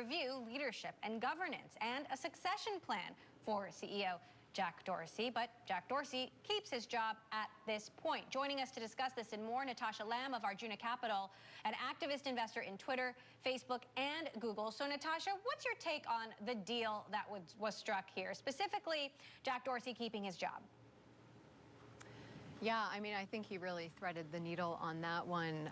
review leadership and governance and a succession plan for CEO Jack Dorsey, but Jack Dorsey keeps his job at this point. Joining us to discuss this and more, Natasha of Arjuna Capital, an activist investor in Twitter, Facebook, and Google. So, Natasha, what's your take on the deal that was struck here, specifically Jack Dorsey keeping his job? Yeah, I mean, I think he really threaded the needle on that one.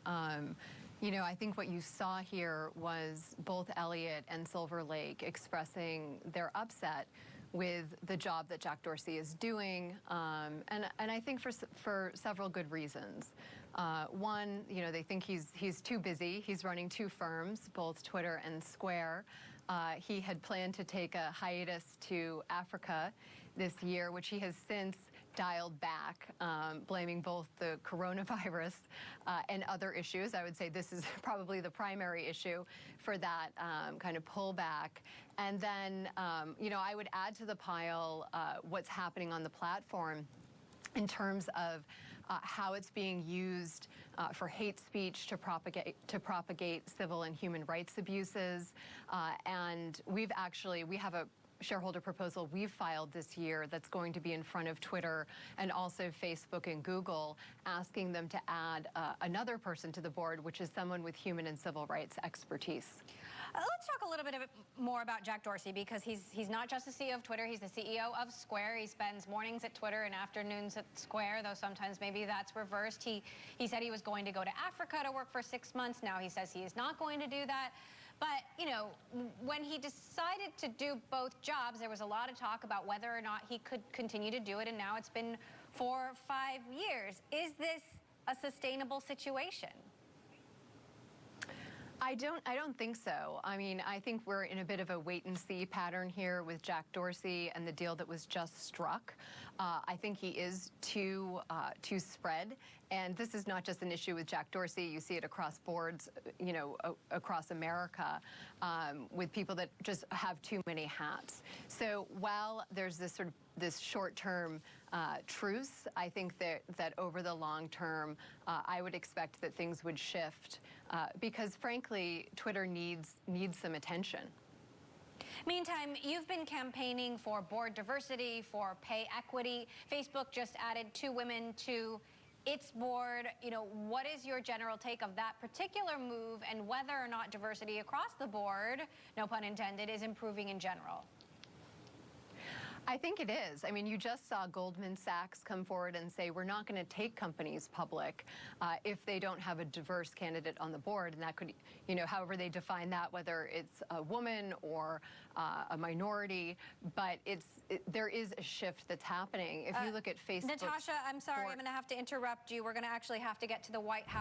I think what you saw here was both Elliott and Silver Lake expressing their upset with the job that Jack Dorsey is doing, and I think for several good reasons. One, they think he's too busy. He's running two firms, both Twitter and Square. He had planned to take a hiatus to Africa this year, which he has since dialed back, blaming both the coronavirus and other issues. I would say this is probably the primary issue for that kind of pullback. And then, I would add to the pile what's happening on the platform in terms of how it's being used for hate speech to propagate civil and human rights abuses. And we have a shareholder proposal we've filed this year that's going to be in front of Twitter and also Facebook and Google, asking them to add another person to the board, which is someone with human and civil rights expertise. Let's talk a little bit more about Jack Dorsey, because he's not just the CEO of Twitter, he's the CEO of Square. He spends mornings at Twitter and afternoons at Square, though sometimes maybe that's reversed. He said he was going to go to Africa to work for 6 months. Now he says he is not going to do that. But, when he decided to do both jobs, there was a lot of talk about whether or not he could continue to do it, and now it's been 4 or 5 years. Is this a sustainable situation? I don't think so. I mean, I think we're in a bit of a wait-and-see pattern here with Jack Dorsey and the deal that was just struck. I think he is too spread, and this is not just an issue with Jack Dorsey. You see it across boards, across America, with people that just have too many hats. So while there's this short-term truce, I think that over the long term, I would expect that things would shift because, frankly, Twitter needs some attention. Meantime, you've been campaigning for board diversity, for pay equity. Facebook just added 2 women to its board. What is your general take of that particular move and whether or not diversity across the board, no pun intended, is improving in general? I think it is. I mean, you just saw Goldman Sachs come forward and say we're not going to take companies public if they don't have a diverse candidate on the board, and that could, however they define that, whether it's a woman or a minority. But there is a shift that's happening. If you look at Facebook, Natasha, I'm sorry, I'm going to have to interrupt you. We're going to actually have to get to the White House.